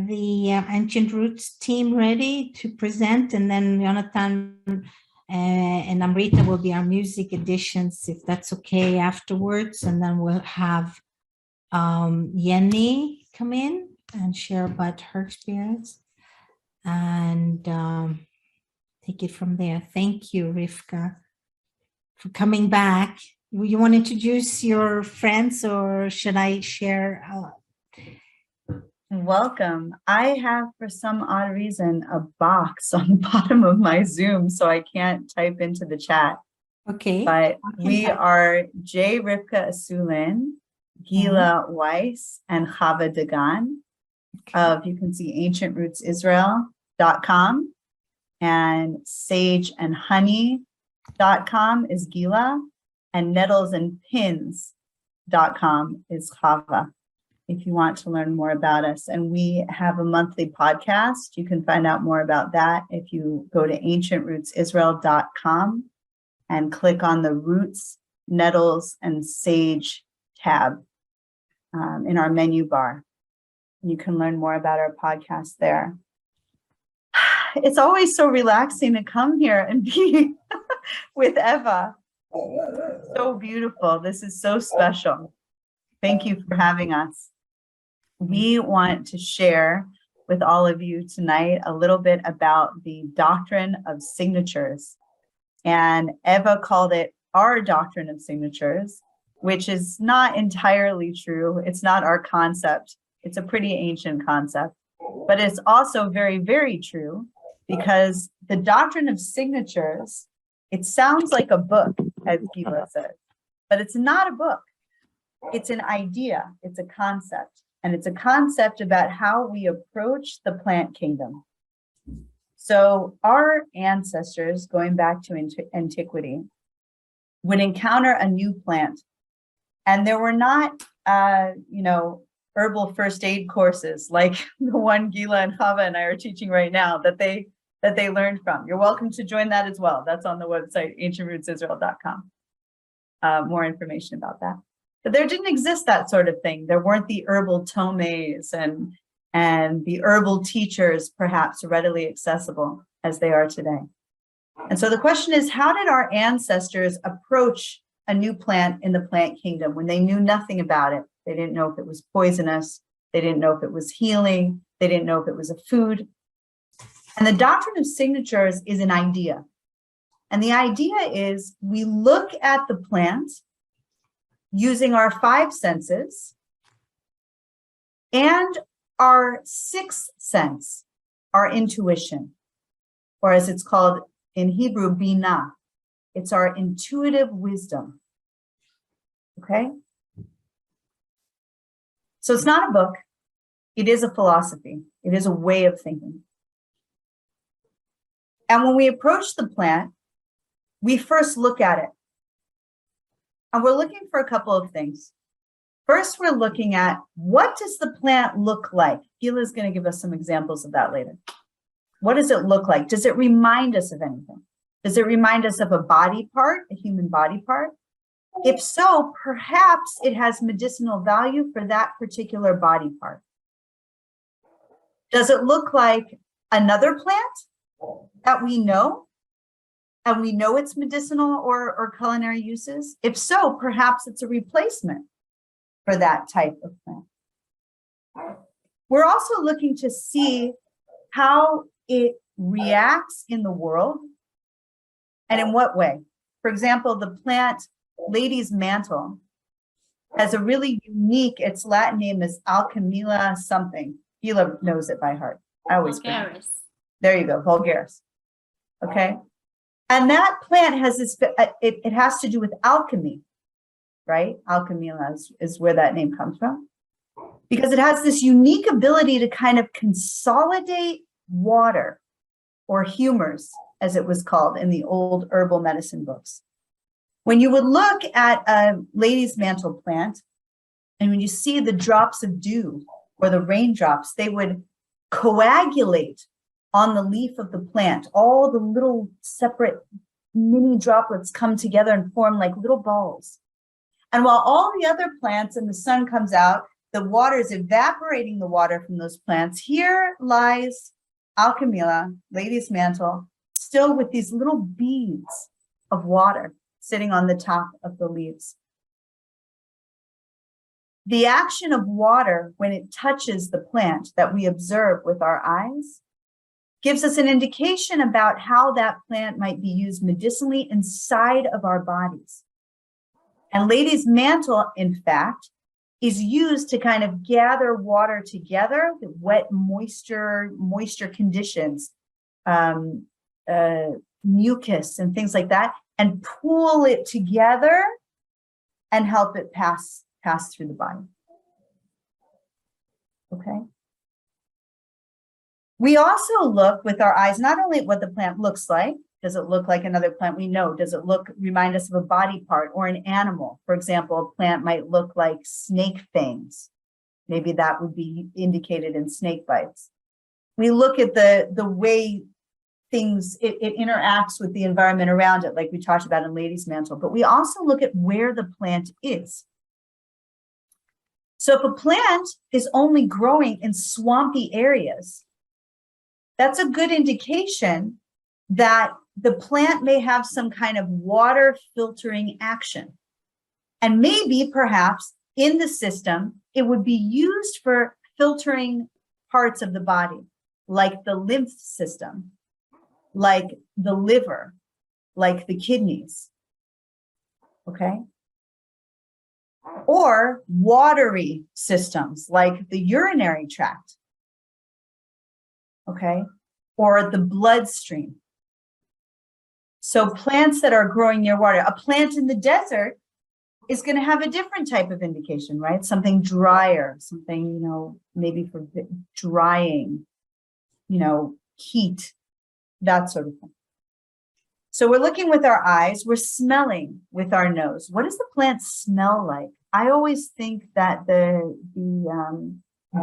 the Ancient Roots team ready to present, and then Jonathan and Amrita will be our music additions, if that's okay, afterwards. And then we'll have Yenny come in and share about her experience and take it from there. Thank you, Rivkah, for coming back. You want to introduce your friends, or should I share? Welcome. I have, for some odd reason, a box on the bottom of my Zoom, so I can't type into the chat. Okay. But we are Rivkah Asoulin, Gilla Weiss, and Chava Dagan of, you can see, ancientrootsisrael.com, and sageandhoney.com is Gilla, and nettlesandpins.com is Chava, if you want to learn more about us. And we have a monthly podcast. You can find out more about that if you go to ancientrootsisrael.com and click on the Roots, Nettles, and Sage tab in our menu bar. You can learn more about our podcast there. It's always so relaxing to come here and be with Eva. So beautiful. This is so special. Thank you for having us. We want to share with all of you tonight a little bit about the Doctrine of Signatures. And Eva called it our Doctrine of Signatures, which is not entirely true. It's not our concept. It's a pretty ancient concept, but it's also very, very true, because the Doctrine of Signatures, it sounds like a book, as Gilla said, but it's not a book. It's an idea, it's a concept, and it's a concept about how we approach the plant kingdom. So our ancestors, going back to antiquity, would encounter a new plant, and there were not, herbal first aid courses like the one Gilla and Chava and I are teaching right now that they learned from. You're welcome to join that as well. That's on the website, ancientrootsisrael.com. More information about that. But there didn't exist that sort of thing. There weren't the herbal tomes and the herbal teachers perhaps readily accessible as they are today. And so the question is, how did our ancestors approach a new plant in the plant kingdom when they knew nothing about it? They didn't know if it was poisonous. They didn't know if it was healing. They didn't know if it was a food. And the Doctrine of Signatures is an idea. And the idea is we look at the plant using our 5 senses and our 6th sense, our intuition, or as it's called in Hebrew, Bina. It's our intuitive wisdom. Okay? So it's not a book. It is a philosophy. It is a way of thinking. And when we approach the plant, we first look at it. And we're looking for a couple of things. First, we're looking at, what does the plant look like? Gilla is going to give us some examples of that later. What does it look like? Does it remind us of anything? Does it remind us of a body part, a human body part? If so, perhaps it has medicinal value for that particular body part. Does it look like another plant that we know, and we know its medicinal or culinary uses? If so, perhaps it's a replacement for that type of plant. We're also looking to see how it reacts in the world and in what way. For example, the plant lady's mantle has a really unique, its Latin name is Alchemilla something. Gilla knows it by heart. I always forget. There you go, vulgaris. Okay. And that plant has this, it has to do with alchemy, right? Alchemilla is where that name comes from, because it has this unique ability to kind of consolidate water, or humors, as it was called in the old herbal medicine books. When you would look at a lady's mantle plant, and when you see the drops of dew or the raindrops, they would coagulate on the leaf of the plant. All the little separate mini droplets come together and form like little balls. And while all the other plants and the sun comes out, the water is evaporating the water from those plants. Here lies Alchemilla, lady's mantle, still with these little beads of water sitting on the top of the leaves. The action of water when it touches the plant that we observe with our eyes gives us an indication about how that plant might be used medicinally inside of our bodies. And lady's mantle, in fact, is used to kind of gather water together, the wet moisture conditions, mucus and things like that, and pool it together and help it pass through the body. Okay. We also look with our eyes, not only at what the plant looks like. Does it look like another plant we know? Does it remind us of a body part or an animal? For example, a plant might look like snake fangs. Maybe that would be indicated in snake bites. We look at the way things, it interacts with the environment around it, like we talked about in lady's mantle, but we also look at where the plant is. So if a plant is only growing in swampy areas, that's a good indication that the plant may have some kind of water filtering action. And maybe perhaps in the system, it would be used for filtering parts of the body, like the lymph system, like the liver, like the kidneys. Okay. Or watery systems like the urinary tract. Okay. Or the bloodstream. So plants that are growing near water, a plant in the desert is going to have a different type of indication, right? Something drier, something, maybe for drying, heat, that sort of thing. So we're looking with our eyes, we're smelling with our nose. What does the plant smell like? I always think that the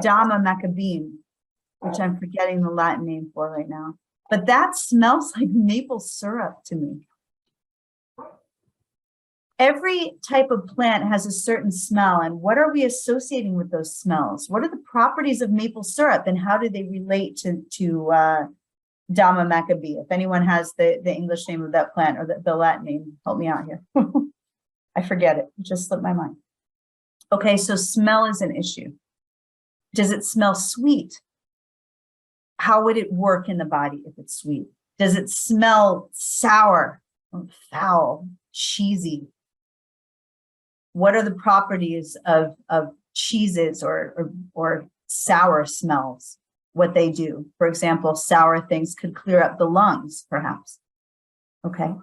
Dama Maccabeen, which I'm forgetting the Latin name for right now, but that smells like maple syrup to me. Every type of plant has a certain smell, and what are we associating with those smells? What are the properties of maple syrup, and how do they relate to Dama Maccabee? If anyone has the English name of that plant or the Latin name, help me out here. I forget it. It just slipped my mind. Okay, so smell is an issue. Does it smell sweet? How would it work in the body if it's sweet? Does it smell sour, or foul, cheesy? What are the properties of cheeses or sour smells? What they do? For example, sour things could clear up the lungs, perhaps. Okay.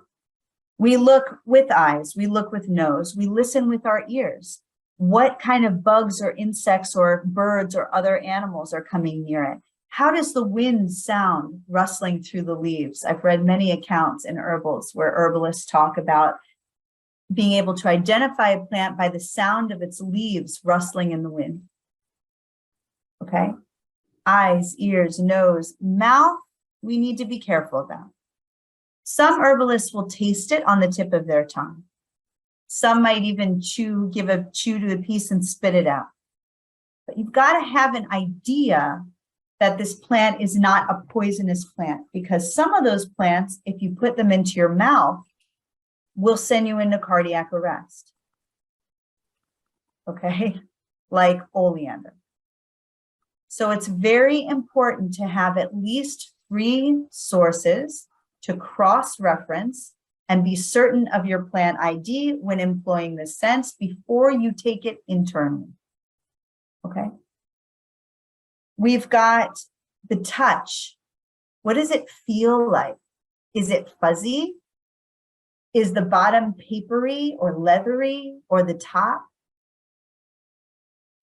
We look with eyes, we look with nose, we listen with our ears. What kind of bugs or insects or birds or other animals are coming near it? How does the wind sound rustling through the leaves? I've read many accounts in herbals where herbalists talk about being able to identify a plant by the sound of its leaves rustling in the wind. Okay. Eyes, ears, nose, mouth, we need to be careful about. Some herbalists will taste it on the tip of their tongue. Some might even give a chew to a piece and spit it out. But you've got to have an idea that this plant is not a poisonous plant, because some of those plants, if you put them into your mouth, will send you into cardiac arrest. Okay, like oleander. So it's very important to have at least 3 sources to cross-reference and be certain of your plant ID when employing this sense before you take it internally. Okay. We've got the touch. What does it feel like? Is it fuzzy? Is the bottom papery or leathery, or the top?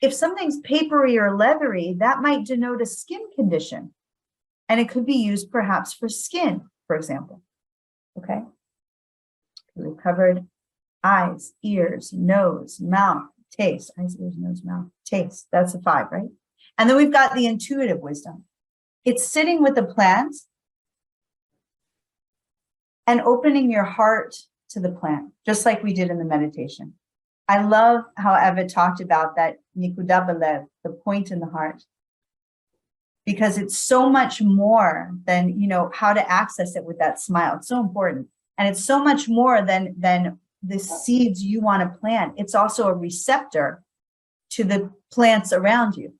If something's papery or leathery, that might denote a skin condition, and it could be used perhaps for skin, for example. Okay. We've covered eyes, ears, nose, mouth, taste. Eyes, ears, nose, mouth, taste. That's a 5, right? And then we've got the intuitive wisdom. It's sitting with the plant and opening your heart to the plant, just like we did in the meditation. I love how Eva talked about that nikuda belev, the point in the heart, because it's so much more than, how to access it with that smile. It's so important. And it's so much more than the seeds you want to plant. It's also a receptor to the plants around you.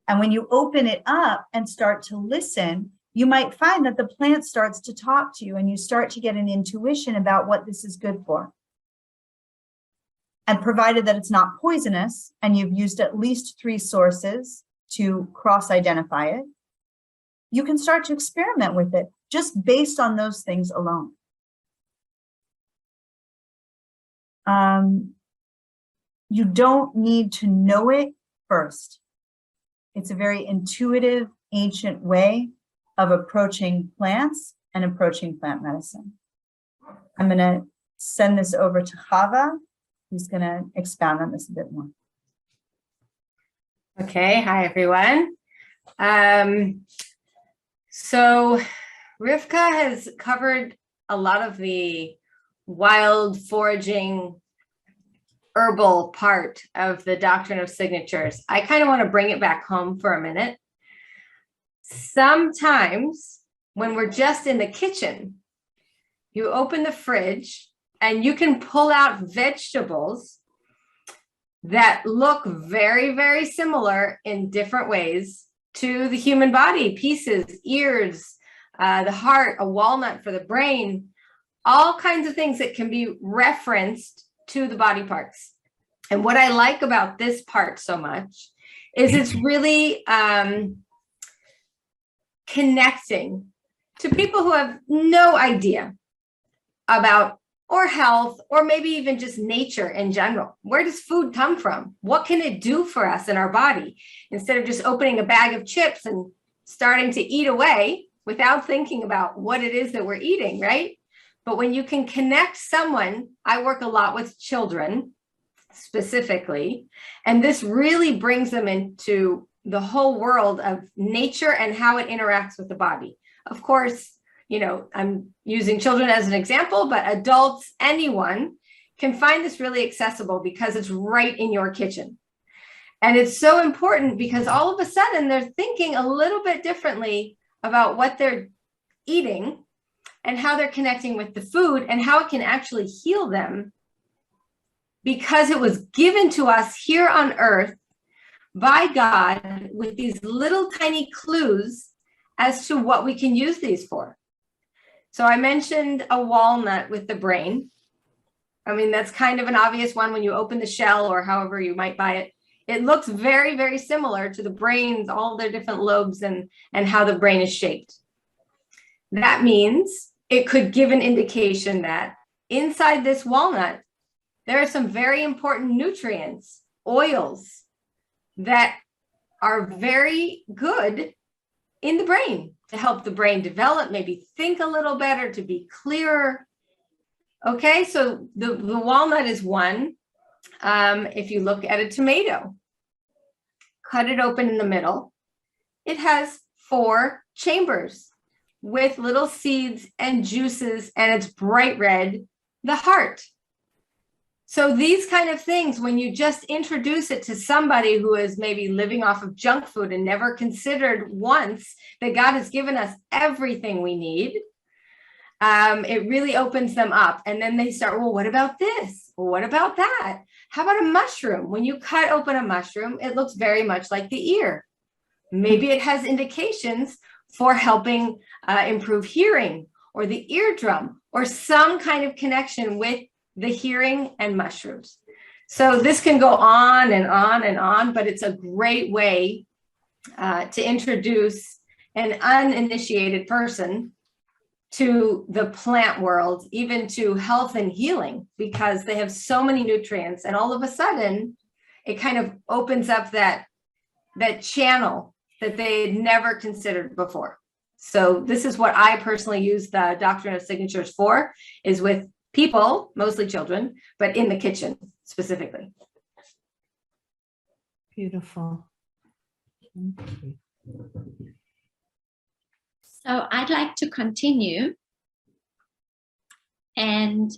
And when you open it up and start to listen, you might find that the plant starts to talk to you and you start to get an intuition about what this is good for. And provided that it's not poisonous and you've used at least 3 sources to cross-identify it, you can start to experiment with it just based on those things alone. You don't need to know it first. It's a very intuitive, ancient way of approaching plants and approaching plant medicine. I'm going to send this over to Chava, who's going to expound on this a bit more. Okay, hi everyone. So Rivkah has covered a lot of the wild foraging herbal part of the Doctrine of Signatures. I kind of want to bring it back home for a minute. Sometimes when we're just in the kitchen, you open the fridge and you can pull out vegetables that look very, very similar in different ways to the human body: pieces, ears, the heart, a walnut for the brain, all kinds of things that can be referenced to the body parts. And what I like about this part so much is it's really connecting to people who have no idea about or health, or maybe even just nature in general. Where does food come from? What can it do for us in our body? Instead of just opening a bag of chips and starting to eat away without thinking about what it is that we're eating, right? But when you can connect someone, I work a lot with children specifically, and this really brings them into the whole world of nature and how it interacts with the body. Of course, I'm using children as an example, but adults, anyone can find this really accessible because it's right in your kitchen. And it's so important because all of a sudden they're thinking a little bit differently about what they're eating and how they're connecting with the food and how it can actually heal them, because it was given to us here on earth by God with these little tiny clues as to what we can use these for. So I mentioned a walnut with the brain. I mean, that's kind of an obvious one when you open the shell or however you might buy it. It looks very, very similar to the brains, all their different lobes and how the brain is shaped. That means it could give an indication that inside this walnut, there are some very important nutrients, oils, that are very good in the brain to help the brain develop, maybe think a little better, to be clearer. Okay, so the walnut is one. If you look at a tomato, cut it open in the middle, it has 4 chambers with little seeds and juices, and it's bright red, the heart. So these kind of things, when you just introduce it to somebody who is maybe living off of junk food and never considered once that God has given us everything we need, it really opens them up. And then they start, well, what about this? Well, what about that? How about a mushroom? When you cut open a mushroom, it looks very much like the ear. Maybe it has indications for helping improve hearing, or the eardrum, or some kind of connection with the hearing and mushrooms. So this can go on and on and on, but it's a great way to introduce an uninitiated person to the plant world, even to health and healing, because they have so many nutrients, and all of a sudden it kind of opens up that channel that they had never considered before. So this is what I personally use the Doctrine of Signatures for, is with people, mostly children, but in the kitchen specifically. Beautiful. So I'd like to continue. And,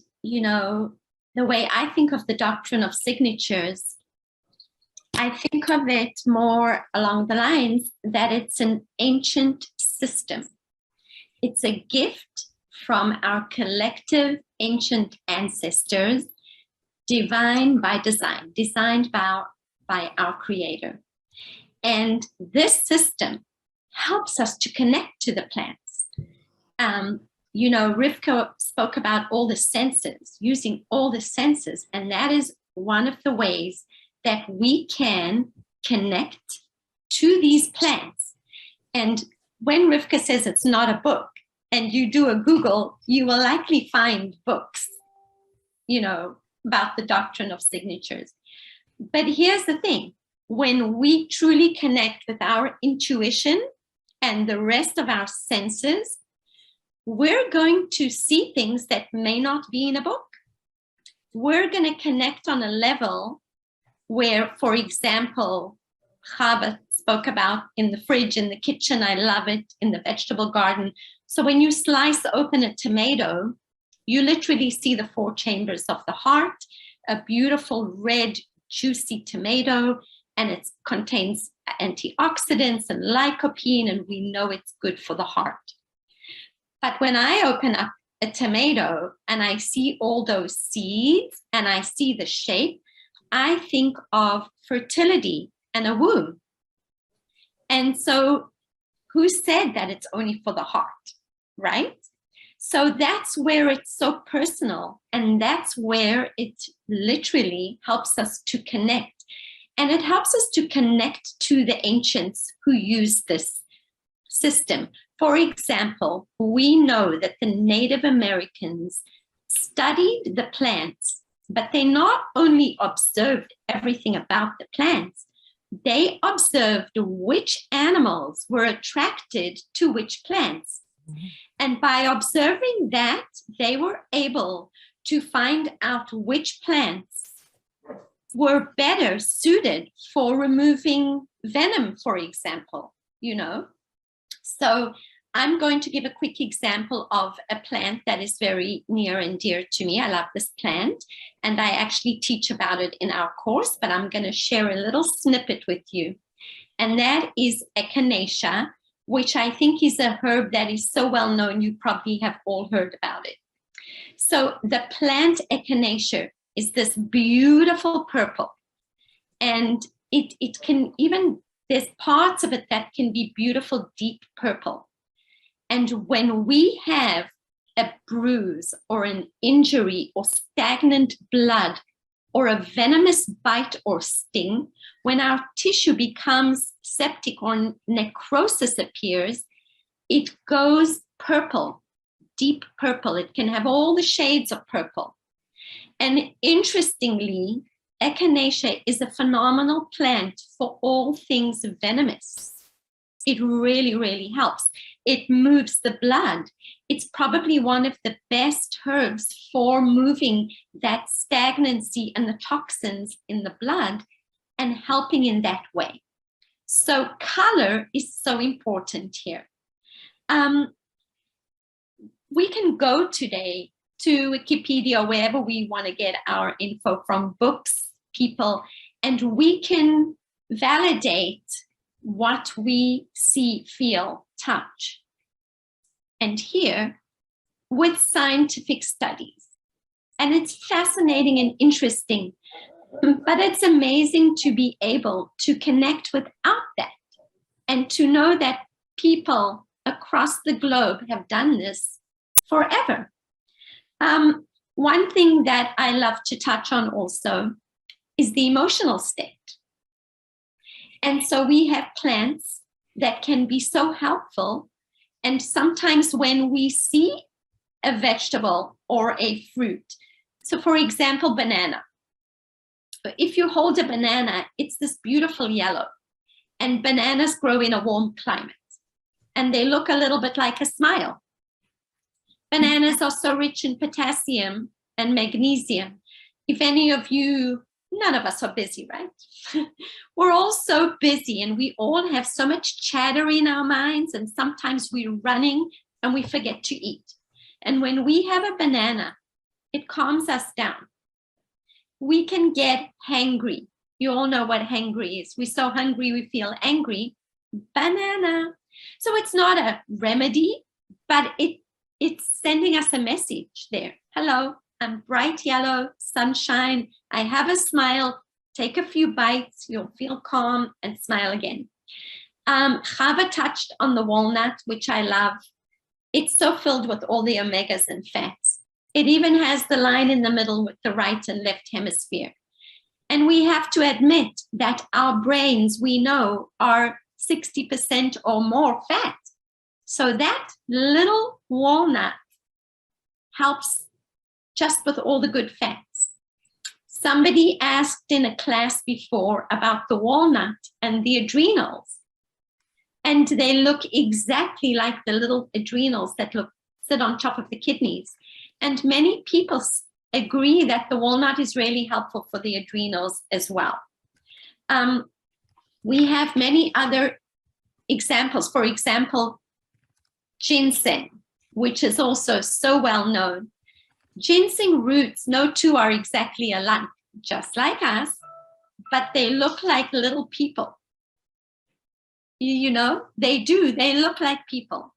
the way I think of the doctrine of signatures, I think of it more along the lines that it's an ancient system. It's a gift from our collective ancient ancestors, divine by design, designed by our Creator. And this system helps us to connect to the plants. Rivkah spoke about all the senses, using all the senses, and that is one of the ways that we can connect to these plants. And when Rivkah says it's not a book, and you do a Google, you will likely find books, about the doctrine of signatures. But here's the thing, when we truly connect with our intuition and the rest of our senses, we're going to see things that may not be in a book. We're going to connect on a level where, for example, Chava spoke about in the fridge, in the kitchen, I love it, in the vegetable garden. So when you slice open a tomato, you literally see the 4 chambers of the heart, a beautiful red, juicy tomato, and it contains antioxidants and lycopene, and we know it's good for the heart. But when I open up a tomato and I see all those seeds and I see the shape, I think of fertility and a womb. And so who said that it's only for the heart, right? So that's where it's so personal, and that's where it literally helps us to connect. And it helps us to connect to the ancients who used this system. For example, we know that the Native Americans studied the plants, but they not only observed everything about the plants, they observed which animals were attracted to which plants. Mm-hmm. And by observing that, they were able to find out which plants were better suited for removing venom, for example, So I'm going to give a quick example of a plant that is very near and dear to me. I love this plant, and I actually teach about it in our course, but I'm going to share a little snippet with you. And that is echinacea, which I think is a herb that is so well known, you probably have all heard about it. So the plant echinacea is this beautiful purple, and it can even, there's parts of it that can be beautiful deep purple. And when we have a bruise or an injury or stagnant blood or a venomous bite or sting, when our tissue becomes septic or necrosis appears, it goes purple, deep purple. It can have all the shades of purple. And interestingly, echinacea is a phenomenal plant for all things venomous. It really, really helps. It moves the blood. It's probably one of the best herbs for moving that stagnancy and the toxins in the blood and helping in that way. So color is so important here. We can go today to Wikipedia, wherever we want to get our info from, books, people, and we can validate what we see, feel, touch, and hear with scientific studies. And it's fascinating and interesting, but it's amazing to be able to connect without that and to know that people across the globe have done this forever. One thing that I love to touch on also is the emotional state. And so we have plants that can be so helpful. And sometimes when we see a vegetable or a fruit, so for example, banana. If you hold a banana, it's this beautiful yellow. And bananas grow in a warm climate. And they look a little bit like a smile. Bananas are so rich in potassium and magnesium. If any of you, none of us are busy, right? We're all so busy and we all have so much chatter in our minds, and sometimes we're running and we forget to eat. And when we have a banana, it calms us down. we can get hangry. You all know what hangry is. We're so hungry, we feel angry. Banana. So it's not a remedy, but it's sending us a message there. Hello, I'm bright yellow, sunshine. I have a smile. Take a few bites. You'll feel calm and smile again. Chava touched on the walnut, which I love. It's so filled with all the omegas and fats. It even has the line in the middle with the right and left hemisphere. And we have to admit that our brains, we know, are 60% or more fat. So that little walnut helps just with all the good fats. Somebody asked in a class before about the walnut and the adrenals. And they look exactly like the little adrenals that sit on top of the kidneys. And many people agree that the walnut is really helpful for the adrenals as well. We have many other examples. For example, ginseng, which is also so well known. Ginseng roots, no two are exactly alike, just like us, but they look like little people. You know, they do, they look like people.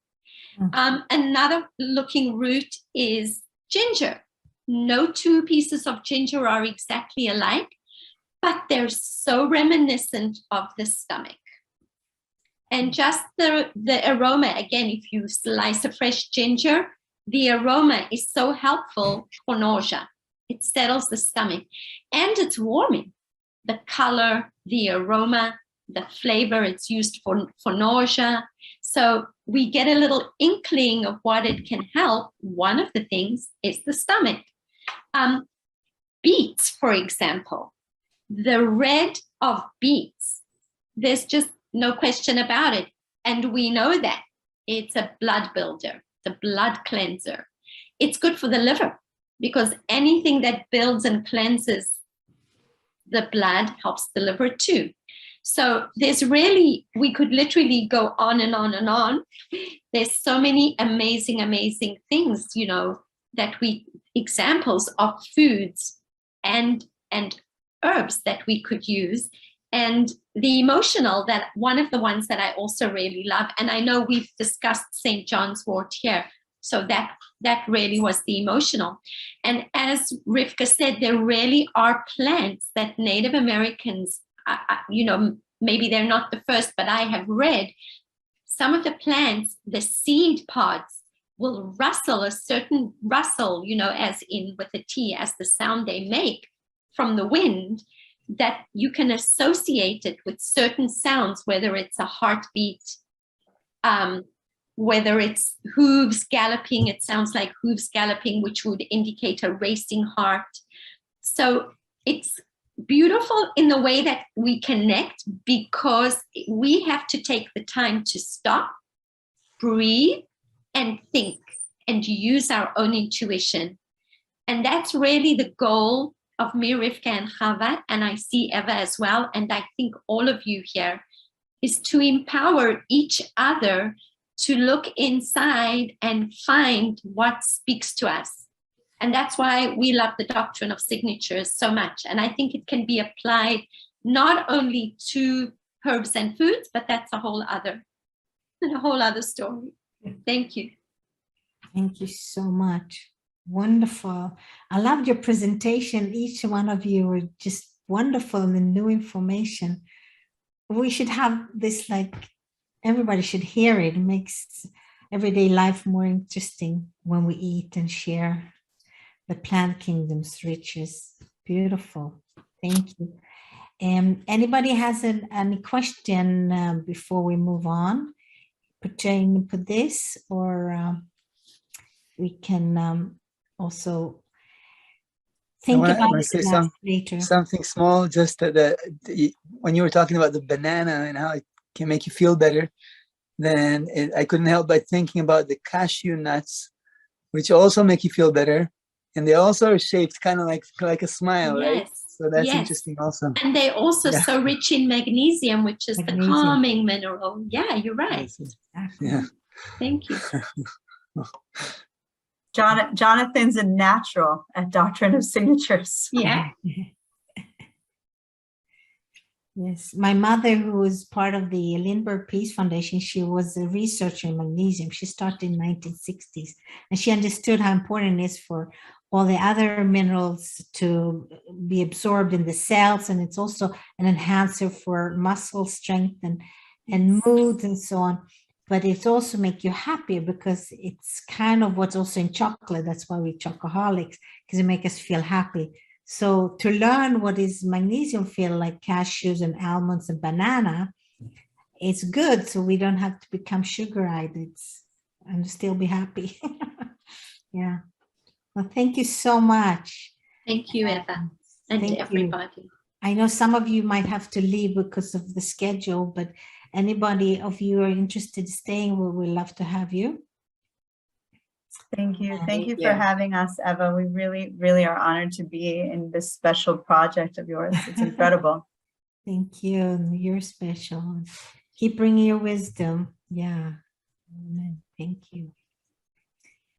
Another looking root is ginger. No two pieces of ginger are exactly alike, but they're so reminiscent of the stomach. And just the aroma, again, if you slice a fresh ginger, the aroma is so helpful for nausea. It settles the stomach and it's warming. The color, the aroma, the flavor, it's used for nausea. So we get a little inkling of what it can help. One of the things is the stomach. Beets, for example, the red of beets, there's just no question about it. And we know that it's a blood builder, the blood cleanser. It's good for the liver because anything that builds and cleanses the blood helps the liver too. So there's really, we could literally go on and on and on. There's so many amazing, amazing things, you know, examples of foods and herbs that we could use. And the emotional, that one of the ones that I also really love, and I know we've discussed St. John's wort here, so that really was the emotional. And as Rivkah said, there really are plants that Native Americans, you know, maybe they're not the first, but I have read some of the plants, the seed pods will rustle a certain rustle, you know, as in with a T, as the sound they make from the wind, that you can associate it with certain sounds, whether it's a heartbeat, whether it's hooves galloping, it sounds like hooves galloping, which would indicate a racing heart. So it's beautiful in the way that we connect because we have to take the time to stop, breathe, and think and use our own intuition. And that's really the goal of me, Rivkah, and Chava, and I see Eva as well, and I think all of you here, is to empower each other to look inside and find what speaks to us. And that's why we love the Doctrine of Signatures so much. And I think it can be applied not only to herbs and foods, but that's a whole other story. Thank you. Thank you so much. Wonderful. I loved your presentation. Each one of you were just wonderful and the new information. We should have this, like, everybody should hear it. It makes everyday life more interesting when we eat and share the plant kingdom's riches. Beautiful. Thank you. Anybody has any question before we move on pertaining to this, or we can also think about it later. Something small, just that when you were talking about the banana and how it can make you feel better, then I couldn't help but thinking about the cashew nuts, which also make you feel better. And they also are shaped kind of like a smile, yes. Right? So that's interesting also. And they're also so rich in magnesium, which is the calming mineral. Yeah, you're right. Yeah. Thank you. Jonathan's a natural at Doctrine of Signatures. Yeah. Yes, my mother, who was part of the Lindbergh Peace Foundation, she was a researcher in magnesium. She started in the 1960s, and she understood how important it is for all the other minerals to be absorbed in the cells, and it's also an enhancer for muscle strength and mood and so on. But it's also make you happier because it's kind of what's also in chocolate. That's why we're chocoholics, because it makes us feel happy. So to learn what is magnesium feel like cashews and almonds and banana, it's good. So we don't have to become sugar addicts and still be happy. Yeah. Well, thank you so much. Thank you, Eva, and Thank you. everybody. I know some of you might have to leave because of the schedule, but anybody of you are interested in staying, we would love to have you. Thank you. Thank Thank you for you. having us, Eva. We really, really are honored to be in this special project of yours. It's incredible. Thank you. You're special. Keep bringing your wisdom. Yeah. Amen. Thank you.